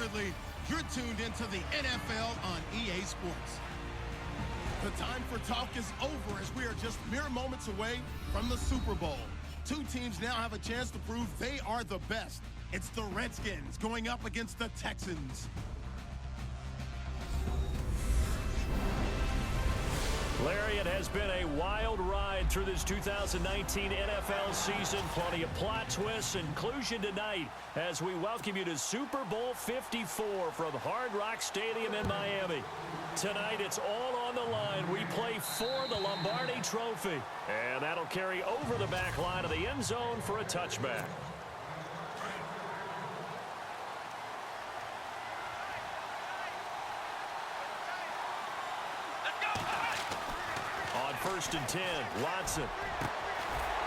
assuredly, you're tuned into the NFL on EA Sports. The time for talk is over as we are just mere moments away from the Super Bowl. Two teams now have a chance to prove they are the best. It's the Redskins going up against the Texans. Larry, it has been a wild ride through this 2019 NFL season. Plenty of plot twists, inclusion tonight as we welcome you to Super Bowl 54 from Hard Rock Stadium in Miami. Tonight, it's all on the line. We play for the Lombardi Trophy, and that'll carry over the back line of the end zone for a touchback. On 1st and 10, Watson.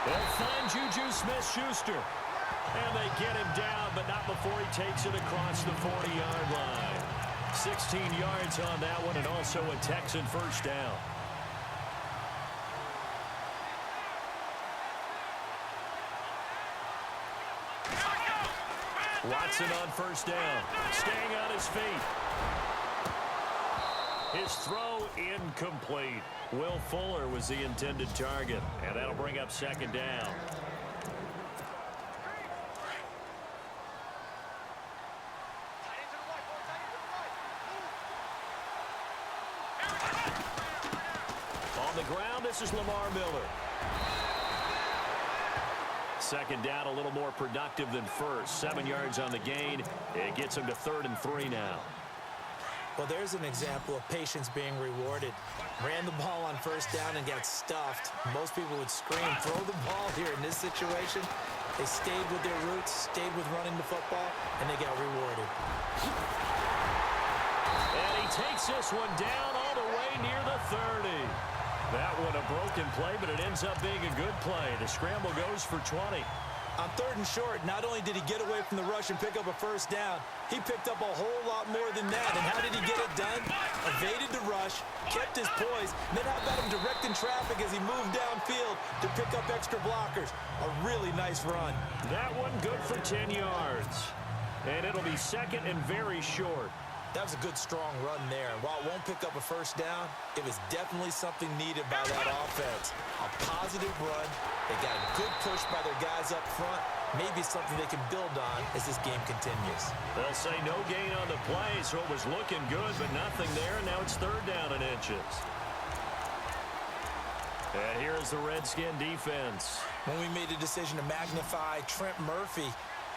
They'll find Juju Smith-Schuster. And they get him down, but not before he takes it across the 40-yard line. 16 yards on that one, and also a Texan first down. Watson on 1st down, staying on his feet. His throw incomplete. Will Fuller was the intended target, and that'll bring up 2nd down. On the ground, this is Lamar Miller. 2nd down, a little more productive than first. 7 yards on the gain. It gets him to 3rd and 3 now. Well, there's an example of patience being rewarded. Ran the ball on 1st down and got stuffed. Most people would scream, throw the ball here in this situation. They stayed with their roots, stayed with running the football, and they got rewarded. And he takes this one down all the way near the 30. That one a broken play, but it ends up being a good play. The scramble goes for 20. On 3rd and short, not only did he get away from the rush and pick up a 1st down, he picked up a whole lot more than that. And how did he get it done? Evaded the rush, kept his poise, and then how about him directing traffic as he moved downfield to pick up extra blockers? A really nice run. That one good for 10 yards. And it'll be 2nd and very short. That was a good, strong run there. While it won't pick up a 1st down, it was definitely something needed by that offense. A positive run. They got a good push by their guys up front. Maybe something they can build on as this game continues. They'll say no gain on the play, so it was looking good, but nothing there, and now it's 3rd down and inches. And here is the Redskin defense. When we made a decision to magnify Trent Murphy,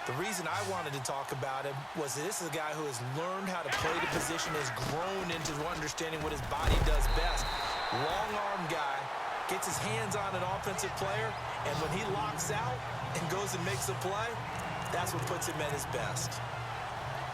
the reason I wanted to talk about him was that this is a guy who has learned how to play the position, has grown into understanding what his body does best. Long-arm guy, gets his hands on an offensive player, and when he locks out and goes and makes a play, that's what puts him at his best.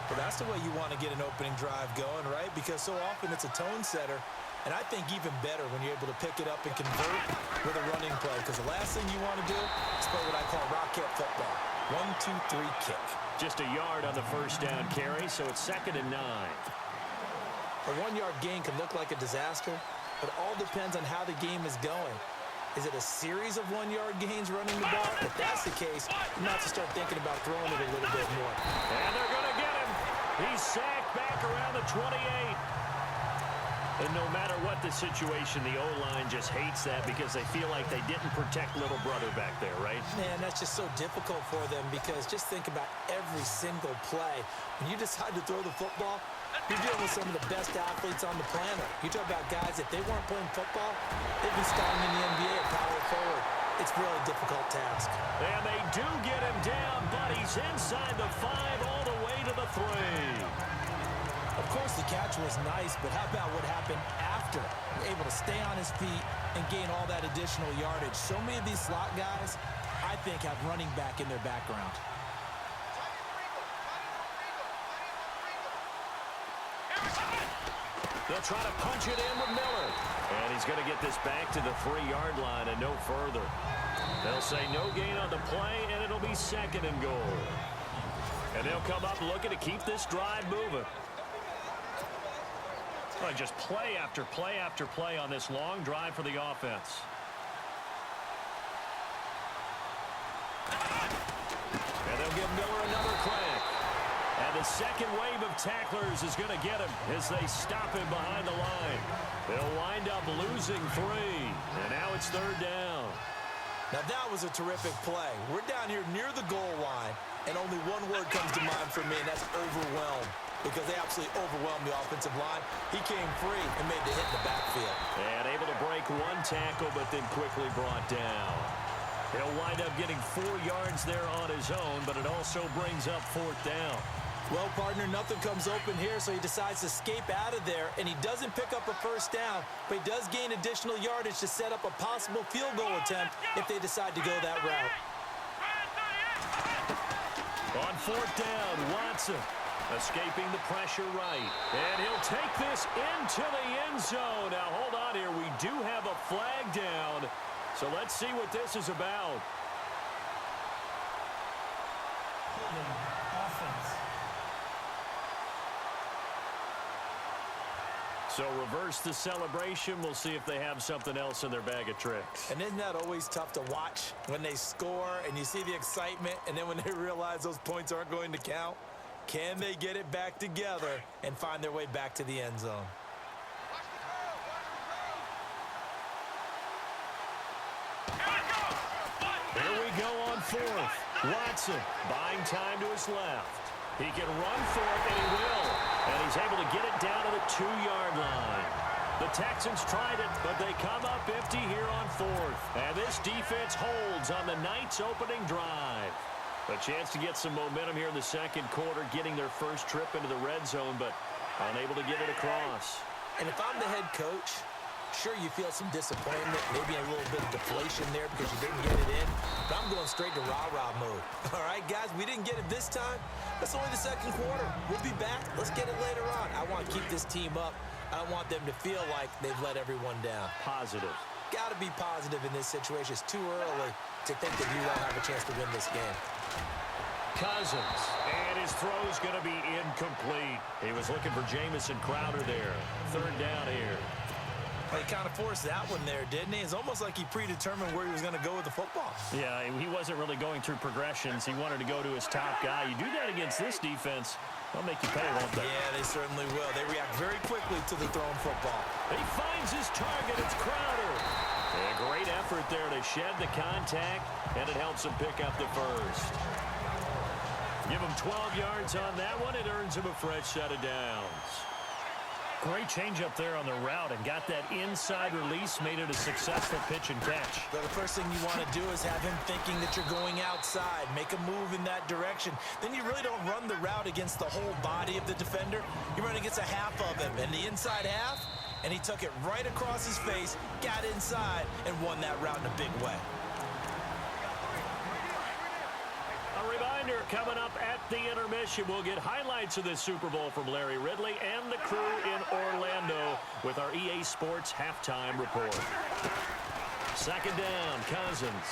Well, that's the way you want to get an opening drive going, right? Because so often it's a tone setter, and I think even better when you're able to pick it up and convert with a running play, because the last thing you want to do is play what I call rocket football. 1, 2, 3, kick. Just a yard on the 1st down carry, so it's 2nd and 9. A 1-yard gain can look like a disaster, but it all depends on how the game is going. Is it a series of 1-yard gains running the ball? If that's the case, you might have to start thinking about throwing it a little bit more. And they're going to get him. He's sacked back around the 28. And no matter what the situation, the O-line just hates that because they feel like they didn't protect little brother back there, right? Man, that's just so difficult for them because just think about every single play. When you decide to throw the football, you're dealing with some of the best athletes on the planet. You talk about guys, if they weren't playing football, they'd be starting in the NBA at power forward. It's really a difficult task. And they do get him down, but he's inside the 5 all the way to the 3. Of course, the catch was nice, but how about what happened after? Able to stay on his feet and gain all that additional yardage. So many of these slot guys, I think, have running back in their background. They'll try to punch it in with Miller. And he's going to get this back to the 3-yard line and no further. They'll say no gain on the play, and it'll be 2nd and goal. And they'll come up looking to keep this drive moving. Well, just play after play after play on this long drive for the offense. And they'll give Miller another crack. And the second wave of tacklers is going to get him as they stop him behind the line. They'll wind up losing 3. And now it's 3rd down. Now that was a terrific play. We're down here near the goal line, and only one word comes to mind for me, and that's overwhelmed. Because they absolutely overwhelmed the offensive line. He came free and made the hit in the backfield. And able to break 1 tackle, but then quickly brought down. He'll wind up getting 4 yards there on his own, but it also brings up 4th down. Well, partner, nothing comes open here, so he decides to escape out of there, and he doesn't pick up a 1st down, but he does gain additional yardage to set up a possible field goal attempt if they decide to go that route. On 4th down, Watson escaping the pressure right, and he'll take this into the end zone. Now, hold on here. We do have a flag down, so let's see what this is about. So reverse the celebration. We'll see if they have something else in their bag of tricks. And isn't that always tough to watch when they score and you see the excitement, and then when they realize those points aren't going to count? Can they get it back together and find their way back to the end zone? Here we go on 4th. Watson buying time to his left. He can run for it, and he will. And he's able to get it down to the 2-yard line. The Texans tried it, but they come up empty here on 4th. And this defense holds on the night's opening drive. A chance to get some momentum here in the 2nd quarter, getting their first trip into the red zone, but unable to get it across. And if I'm the head coach, sure, you feel some disappointment, maybe a little bit of deflation there because you didn't get it in, but I'm going straight to rah-rah mode. All right, guys, we didn't get it this time. That's only the 2nd quarter. We'll be back. Let's get it later on. I want to keep this team up. I don't want them to feel like they've let everyone down. Positive. Got to be positive in this situation. It's too early to think that you don't have a chance to win this game. Cousins, and his throw's going to be incomplete. He was looking for Jamison Crowder there. 3rd down here. Well, he kind of forced that one there, didn't he? It's almost like he predetermined where he was going to go with the football. Yeah, he wasn't really going through progressions. He wanted to go to his top guy. You do that against this defense, they'll make you pay, won't they? Yeah, they certainly will. They react very quickly to the thrown football. He finds his target. It's Crowder. A great effort there to shed the contact, and it helps him pick up the first. Give him 12 yards on that one. It earns him a fresh set of downs. Great change up there on the route and got that inside release, made it a successful pitch and catch. But the first thing you want to do is have him thinking that you're going outside, make a move in that direction. Then you really don't run the route against the whole body of the defender. You run against a half of him, and the inside half, and he took it right across his face, got inside, and won that route in a big way. A reminder, coming up at the intermission, we'll get highlights of this Super Bowl from Larry Ridley and the crew in Orlando with our EA Sports halftime report. 2nd down, Cousins.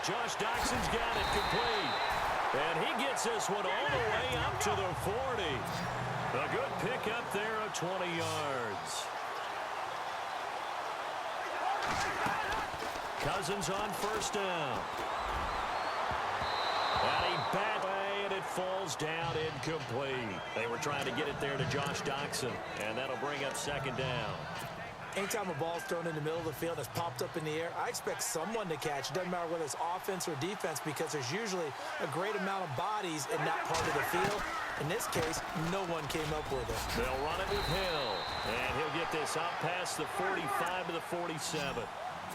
Josh Doxson's got it complete. And he gets this one all the way up to the 40. A good pickup there of 20 yards. Cousins on 1st down. And he bat away, and it falls down incomplete. They were trying to get it there to Josh Doxson, and that'll bring up 2nd down. Anytime a ball's thrown in the middle of the field that's popped up in the air, I expect someone to catch. It doesn't matter whether it's offense or defense because there's usually a great amount of bodies in that part of the field. In this case, no one came up with it. They'll run it with Hill, and he'll get this out past the 45 to the 47.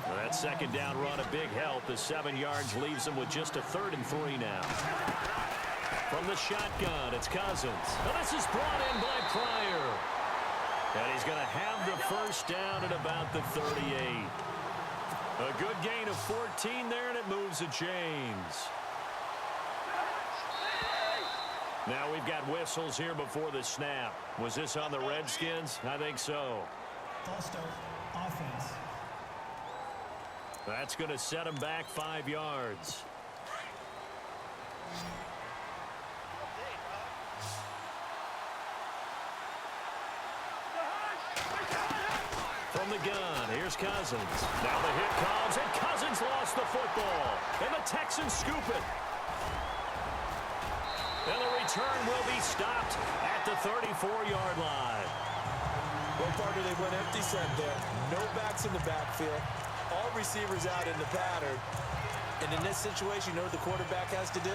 Well, that 2nd down run a big help. The 7 yards leaves him with just a 3rd and 3 now. From the shotgun, it's Cousins. Now this is brought in by Pryor. And he's going to have the 1st down at about the 38. A good gain of 14 there, and it moves the chains. Now we've got whistles here before the snap. Was this on the Redskins? I think so. False start, offense. That's going to set him back 5 yards. From the gun, here's Cousins. Now the hit comes, and Cousins lost the football. And the Texans scoop it. And the return will be stopped at the 34-yard line. Well, partner, they went empty set there. No backs in the backfield. All receivers out in the pattern. And in this situation, you know what the quarterback has to do?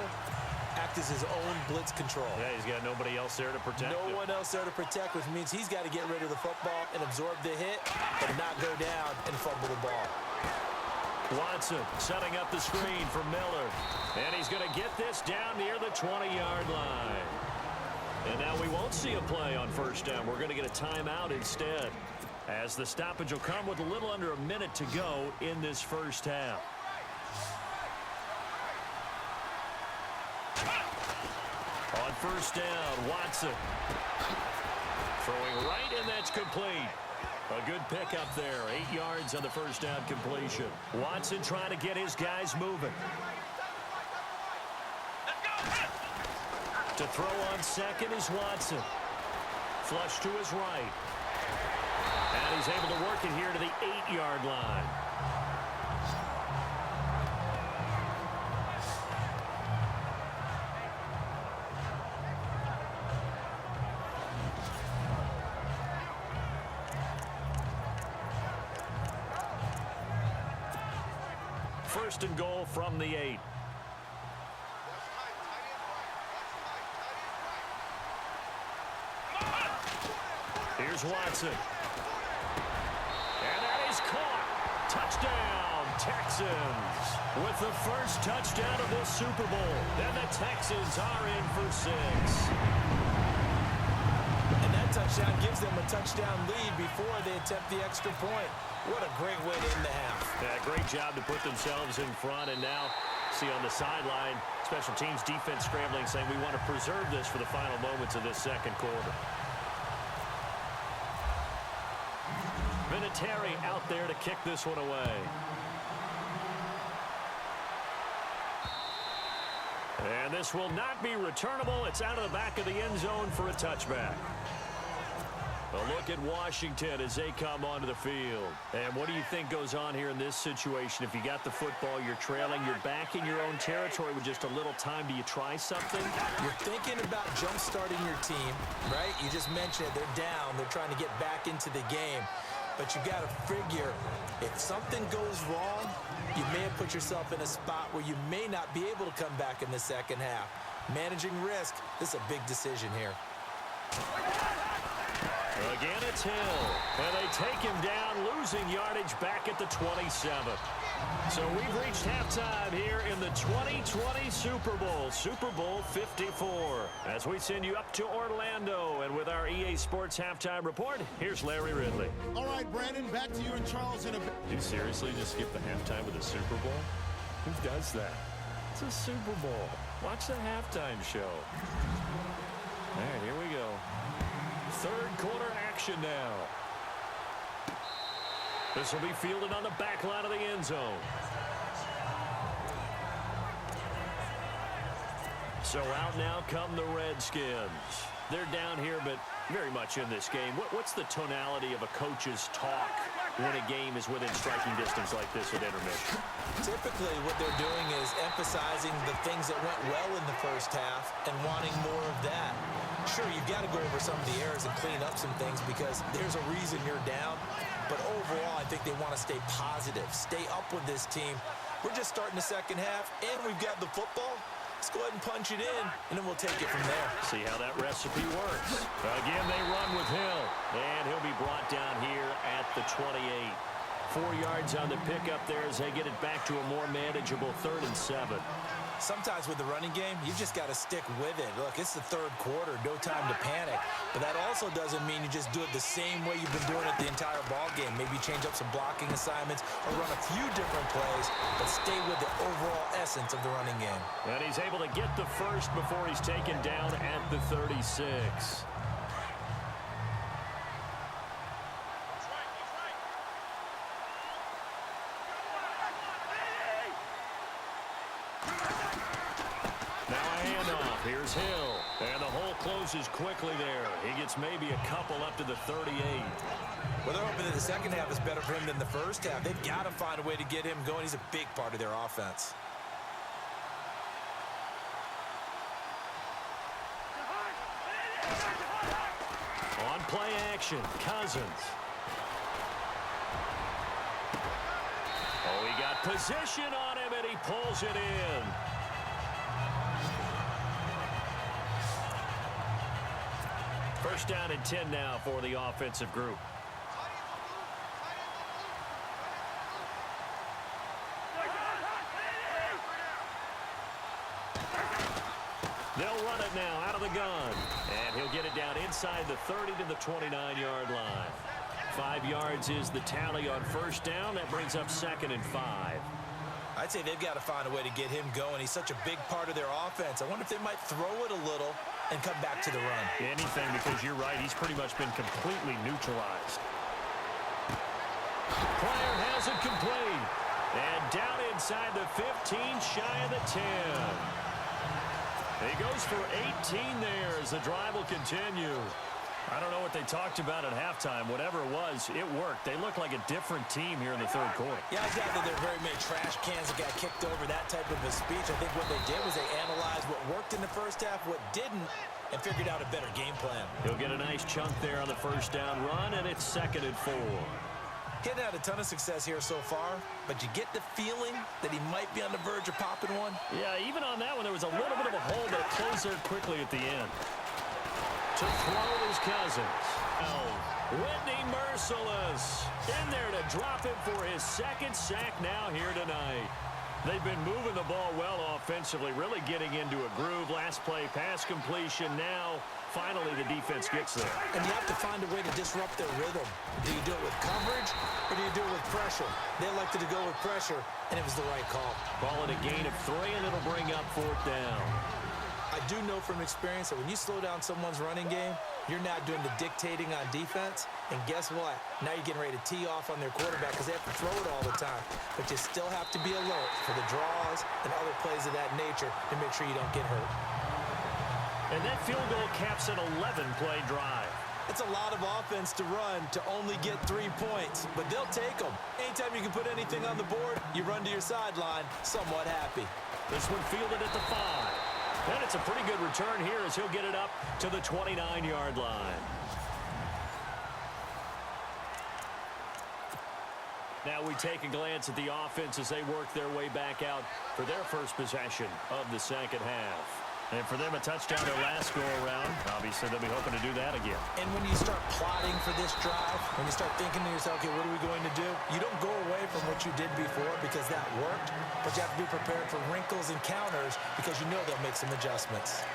Act as his own blitz control. Yeah, he's got nobody else there to protect him. No one else there to protect, which means he's got to get rid of the football and absorb the hit and not go down and fumble the ball. Watson setting up the screen for Miller. And he's going to get this down near the 20-yard line. And now we won't see a play on first down. We're going to get a timeout instead, as the stoppage will come with a little under a minute to go in this first half. On first down, Watson throwing right, and that's complete. A good pickup there. 8 yards on the first down completion. Watson trying to get his guys moving. To throw on second is Watson. Flush to his right. And he's able to work it here to the 8-yard line. First and goal from the 8. Here's Watson. And that is caught. Touchdown, Texans. With the first touchdown of this Super Bowl. And the Texans are in for 6. And that touchdown gives them a touchdown lead before they attempt the extra point. What a great way to end the half. Yeah, great job to put themselves in front. And now, see on the sideline, special teams defense scrambling, saying we want to preserve this for the final moments of this second quarter. Vinatieri out there to kick this one away. And this will not be returnable. It's out of the back of the end zone for a touchback. A look at Washington as they come onto the field. And what do you think goes on here in this situation? If you got the football, you're trailing, you're back in your own territory with just a little time. Do you try something? You're thinking about jump-starting your team, right? You just mentioned it. They're down. They're trying to get back into the game. But you got to figure, if something goes wrong, you may have put yourself in a spot where you may not be able to come back in the second half. Managing risk, this is a big decision here. Again, it's Hill. And they take him down, losing yardage back at the 27. So we've reached halftime here in the 2020 Super Bowl, Super Bowl 54. As we send you up to Orlando, and with our EA Sports Halftime Report, here's Larry Ridley. All right, Brandon, back to you and Charles in a bit. Do you seriously just skip the halftime of the Super Bowl? Who does that? It's a Super Bowl. Watch the halftime show. All right, here we go. Third quarter action now. This will be fielded on the back line of the end zone. So out now come the Redskins. They're down here, but very much in this game. What's the tonality of a coach's talk when a game is within striking distance like this at intermission? Typically, what they're doing is emphasizing the things that went well in the first half and wanting more of that. Sure, you've got to go over some of the errors and clean up some things because there's a reason you're down. But overall, I think they want to stay positive, stay up with this team. We're just starting the second half, and we've got the football. Let's go ahead and punch it in, and then we'll take it from there. See how that recipe works. Again, they run with Hill, and he'll be brought down here at the 28. 4 yards on the pickup there as they get it back to a more manageable 3rd and 7. Sometimes with the running game, you just got to stick with it. Look, it's the third quarter, no time to panic. But that also doesn't mean you just do it the same way you've been doing it the entire ball game. Maybe change up some blocking assignments or run a few different plays, but stay with the overall essence of the running game. And he's able to get the first before he's taken down at the 36. Here's Hill, and the hole closes quickly there. He gets maybe a couple up to the 38. Well, they're hoping that the second half is better for him than the first half. They've got to find a way to get him going. He's a big part of their offense. On play action, Cousins. Oh, he got position on him, and he pulls it in. First down and 10 now for the offensive group. They'll run it now out of the gun. And he'll get it down inside the 30 to the 29-yard line. 5 yards is the tally on first down. That brings up 2nd and 5. I'd say they've got to find a way to get him going. He's such a big part of their offense. I wonder if they might throw it a little and come back to the run. Anything, because you're right. He's pretty much been completely neutralized. Player has it complete. And down inside the 15, shy of the 10. He goes for 18 there as the drive will continue. I don't know what they talked about at halftime. Whatever it was, it worked. They look like a different team here in the third quarter. Yeah, I doubt that there are very many trash cans that got kicked over, that type of a speech. I think what they did was they analyzed what worked in the first half, what didn't, and figured out a better game plan. He'll get a nice chunk there on the first down run, and it's 2nd and 4. Getting had a ton of success here so far, but you get the feeling that he might be on the verge of popping one. Yeah, even on that one, there was a little bit of a hole, but it closed there quickly at the end. To throw is Cousins. Whitney merciless. In there to drop him for his 2nd sack now here tonight. They've been moving the ball well offensively, really getting into a groove. Last play, pass completion. Now, finally, the defense gets there. And you have to find a way to disrupt their rhythm. Do you do it with coverage, or do you do it with pressure? They elected to go with pressure, and it was the right call. Ball at a gain of 3, and it'll bring up 4th down. I do know from experience that when you slow down someone's running game, you're not doing the dictating on defense. And guess what? Now you're getting ready to tee off on their quarterback because they have to throw it all the time. But you still have to be alert for the draws and other plays of that nature to make sure you don't get hurt. And that field goal caps an 11-play drive. It's a lot of offense to run to only get 3 points, but they'll take them. Anytime you can put anything on the board, you run to your sideline somewhat happy. This one fielded at the 5. And it's a pretty good return here as he'll get it up to the 29-yard line. Now we take a glance at the offense as they work their way back out for their first possession of the second half. And for them, a touchdown their last go-around. Obviously, they'll be hoping to do that again. And when you start plotting for this drive, when you start thinking to yourself, okay, what are we going to do? You don't go away from what you did before because that worked, but you have to be prepared for wrinkles and counters because you know they'll make some adjustments.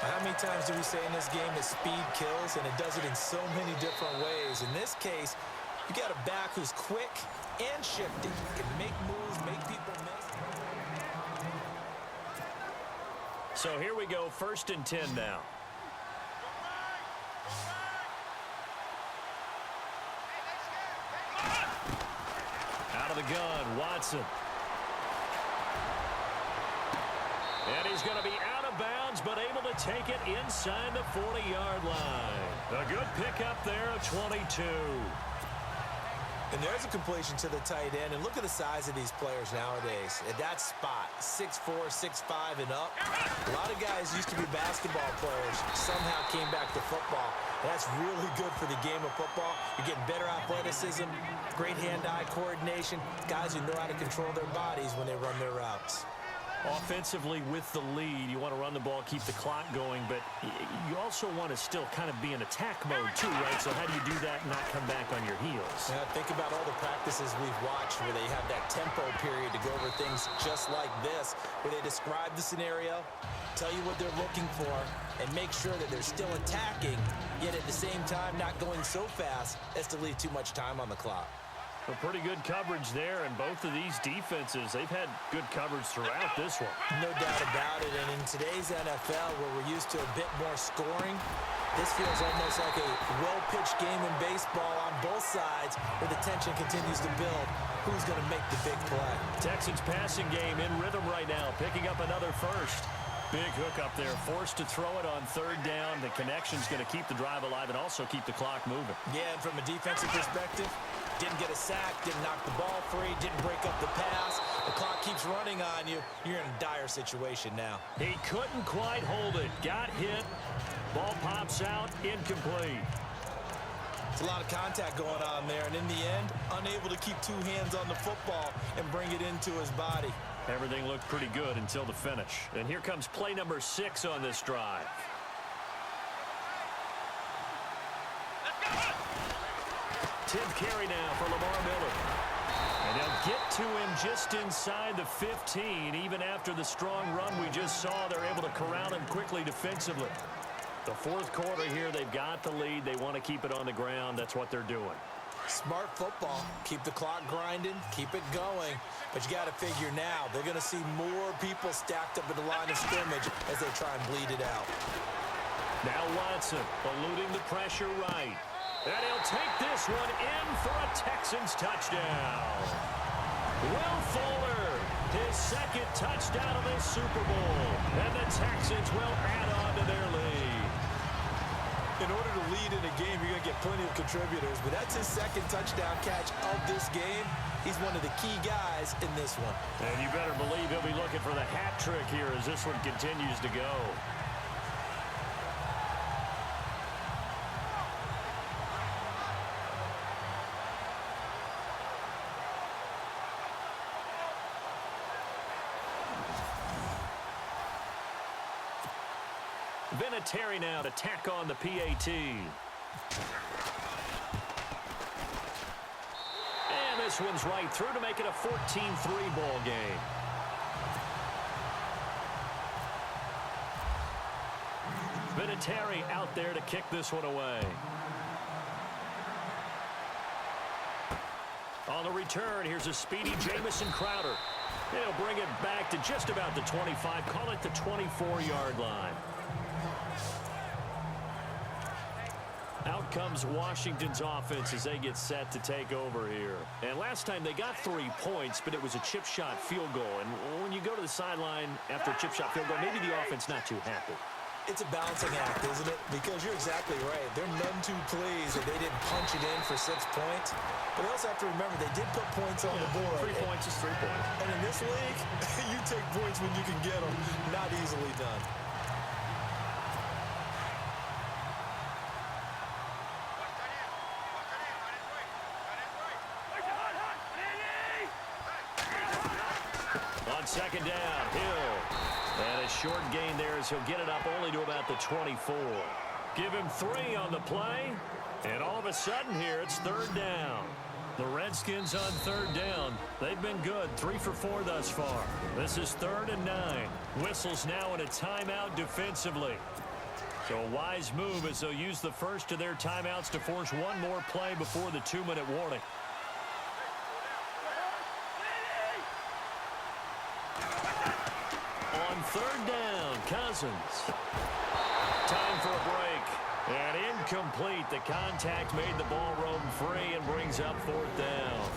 How many times do we say in this game that speed kills, and it does it in so many different ways? In this case, you got a back who's quick and shifty, can make moves, make people miss. So here we go, 1st and 10 now. Out of the gun, Watson. And he's going to be out of bounds, but able to take it inside the 40-yard line. A good pickup there of 22. And there's a completion to the tight end. And look at the size of these players nowadays. At that spot, 6'4", 6'5", and up. A lot of guys used to be basketball players, somehow came back to football. And that's really good for the game of football. You're getting better athleticism, great hand-eye coordination, guys who know how to control their bodies when they run their routes. Offensively with the lead, you want to run the ball, keep the clock going, but you also want to still kind of be in attack mode too, right? So how do you do that and not come back on your heels? Now, think about all the practices we've watched where they have that tempo period to go over things just like this, where they describe the scenario, tell you what they're looking for, and make sure that they're still attacking, yet at the same time not going so fast as to leave too much time on the clock. A pretty good coverage there, and both of these defenses, they've had good coverage throughout this one. No doubt about it, and in today's NFL, where we're used to a bit more scoring, this feels almost like a well-pitched game in baseball on both sides, where the tension continues to build. Who's going to make the big play? Texans passing game in rhythm right now, picking up another first. Big hook up there, forced to throw it on 3rd down. The connection's going to keep the drive alive and also keep the clock moving. Yeah, and from a defensive perspective, didn't get a sack, didn't knock the ball free, didn't break up the pass. The clock keeps running on you. You're in a dire situation now. He couldn't quite hold it. Got hit. Ball pops out, incomplete. It's a lot of contact going on there, and in the end, unable to keep two hands on the football and bring it into his body. Everything looked pretty good until the finish. And here comes play number 6 on this drive. 10th carry now for Lamar Miller. And they'll get to him just inside the 15. Even after the strong run we just saw, they're able to corral him quickly defensively. The fourth quarter here, they've got the lead. They want to keep it on the ground. That's what they're doing. Smart football. Keep the clock grinding. Keep it going. But you got to figure now, they're going to see more people stacked up at the line of scrimmage as they try and bleed it out. Now Watson eluding the pressure right. And he'll take this one in for a Texans touchdown. Will Fuller, his second touchdown of this Super Bowl. And the Texans will add on to their lead. In order to lead in a game, you're going to get plenty of contributors, but that's his second touchdown catch of this game. He's one of the key guys in this one. And you better believe he'll be looking for the hat trick here as this one continues to go. Vinatieri now to tack on the PAT. And this one's right through to make it a 14-3 ball game. Vinatieri out there to kick this one away. On the return, here's a speedy Jamison Crowder. He'll bring it back to just about the 25, call it the 24-yard line. Out comes Washington's offense as they get set to take over here. And last time they got 3 points, but it was a chip shot field goal. And when you go to the sideline after a chip shot field goal, maybe the offense not too happy. It's a balancing act, isn't it? Because you're exactly right. They're none too pleased that they didn't punch it in for 6 points. But they also have to remember they did put points on the board. 3 points is 3 points. And in this league, you take points when you can get them. Not easily done. On second down, Hill. And a short gain there as he'll get it up only to about the 24. Give him 3 on the play. And all of a sudden here, it's third down. The Redskins on third down. They've been good, 3 for 4 thus far. This is 3rd and 9. Whistles now in a timeout defensively. So a wise move as they'll use the first of their timeouts to force one more play before the 2-minute warning. On third down, Cousins. Time for a break. And incomplete. The contact made the ball roam free and brings up 4th down.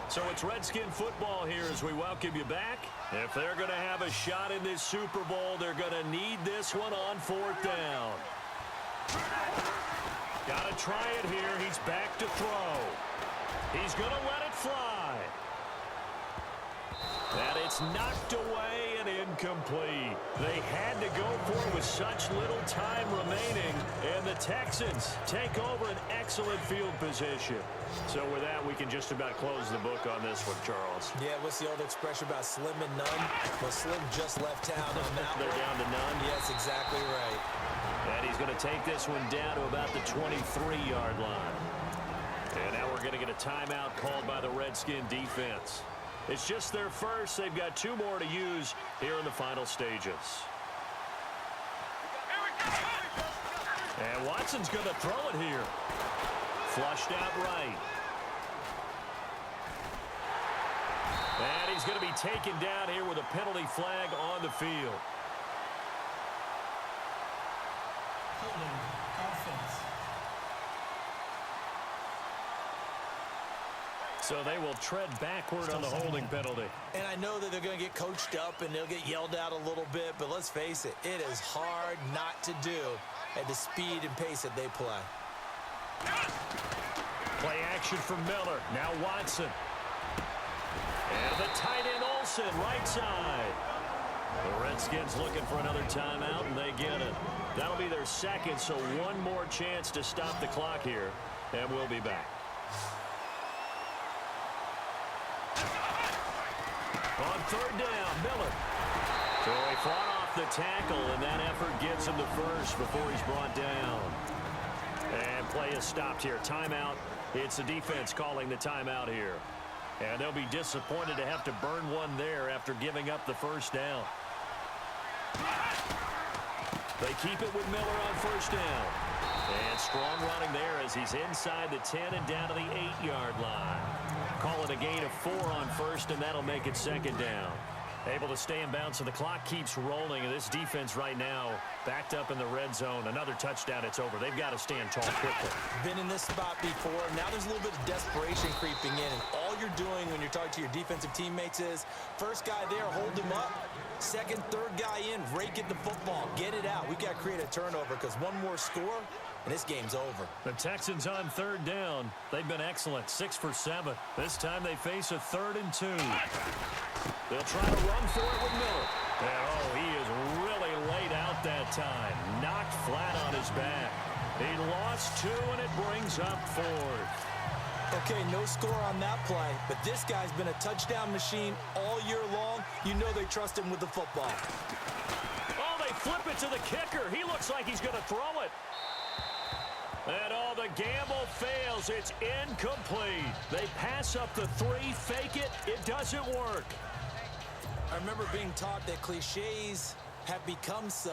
So it's Redskin football here as we welcome you back. If they're going to have a shot in this Super Bowl, they're going to need this one on 4th down. Got to try it here. He's back to throw. He's going to let it fly. And it's knocked away and incomplete. They had to go for it with such little time remaining. And the Texans take over an excellent field position. So with that, we can just about close the book on this one, Charles. Yeah, what's the old expression about slim and none? Well, Slim just left town on that They're down to none? Yes, exactly right. And he's going to take this one down to about the 23-yard line. And now we're going to get a timeout called by the Redskin defense. It's just their first. They've got 2 more to use here in the final stages. And Watson's going to throw it here. Flushed out right. And he's going to be taken down here with a penalty flag on the field. Holding offense. So they will tread backward on the holding penalty. And I know that they're going to get coached up and they'll get yelled out a little bit, but let's face it, it is hard not to do at the speed and pace that they play. Play action from Miller. Now Watson. And the tight end Olsen, right side. The Redskins looking for another timeout, and they get it. That'll be their second, so one more chance to stop the clock here, and we'll be back. On third down, Miller. So he fought off the tackle, and that effort gets him the first before he's brought down. And play is stopped here. Timeout. It's the defense calling the timeout here. And they'll be disappointed to have to burn one there after giving up the first down. They keep it with Miller on first down. And strong running there as he's inside the 10 and down to the 8-yard line. Call it a gain of 4 on first, and that'll make it second down. Able to stay in bounds, so the clock keeps rolling, and this defense right now backed up in the red zone. Another touchdown, it's over. They've got to stand tall quickly. Been in this spot before. Now there's a little bit of desperation creeping in, and all you're doing when you're talking to your defensive teammates is first guy there, hold him up. Second, third guy in, rake at the football. Get it out. We've got to create a turnover because one more score, and this game's over. The Texans on third down. They've been excellent, 6 for 7. This time they face a 3rd and 2. They'll try to run for it with Miller. And, oh, he is really laid out that time. Knocked flat on his back. He lost 2, and it brings up 4th. Okay, no score on that play, but this guy's been a touchdown machine all year long. You know they trust him with the football. Oh, they flip it to the kicker. He looks like he's going to throw it. And oh, the gamble fails. It's incomplete. They pass up the 3, fake it. It doesn't work. I remember being taught that cliches have become so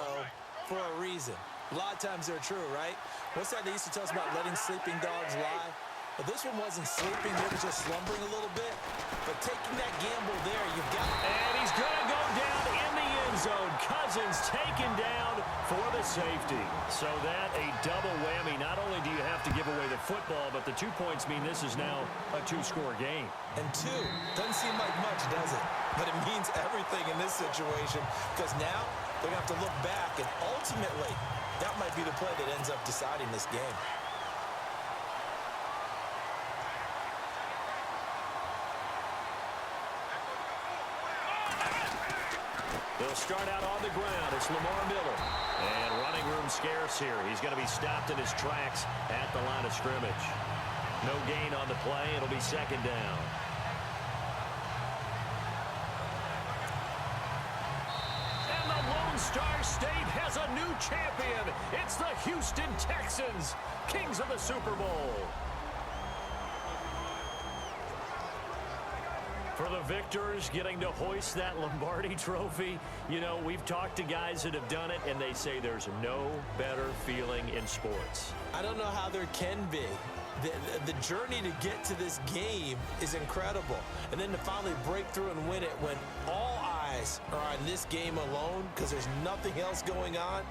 for a reason. A lot of times they're true, right? What's that they used to tell us about letting sleeping dogs lie? Well, this one wasn't sleeping. It was just slumbering a little bit. But taking that gamble there, you've got... And he's going to go down in the end zone. Cousins taken down for the safety. So that a double whammy. Not only do you have to give away the football, but the 2 points mean this is now a 2-score game. And 2 doesn't seem like much, does it? But it means everything in this situation because now they're going to have to look back, and ultimately that might be the play that ends up deciding this game. They'll start out on the ground. It's Lamar Miller. And running room scarce here. He's going to be stopped in his tracks at the line of scrimmage. No gain on the play. It'll be second down. And the Lone Star State has a new champion. It's the Houston Texans, kings of the Super Bowl. For the victors, getting to hoist that Lombardi trophy, you know, we've talked to guys that have done it, and they say there's no better feeling in sports. I don't know how there can be. The journey to get to this game is incredible. And then to finally break through and win it when all eyes are on this game alone because there's nothing else going on,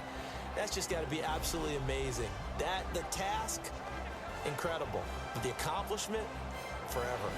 that's just got to be absolutely amazing. The task, incredible. But the accomplishment, forever.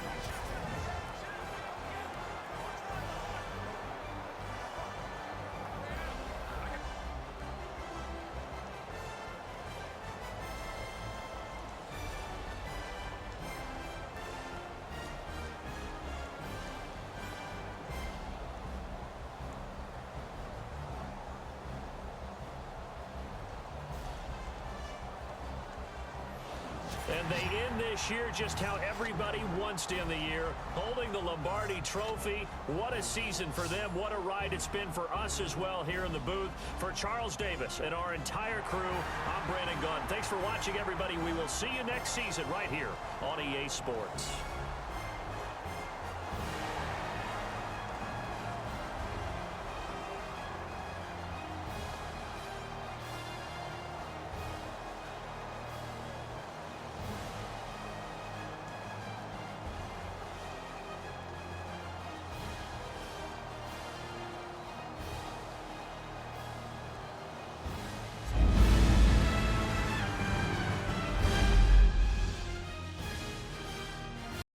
And they end this year just how everybody wants to end the year, holding the Lombardi trophy. What a season for them. What a ride it's been for us as well here in the booth. For Charles Davis and our entire crew, I'm Brandon Gunn. Thanks for watching, everybody. We will see you next season right here on EA Sports.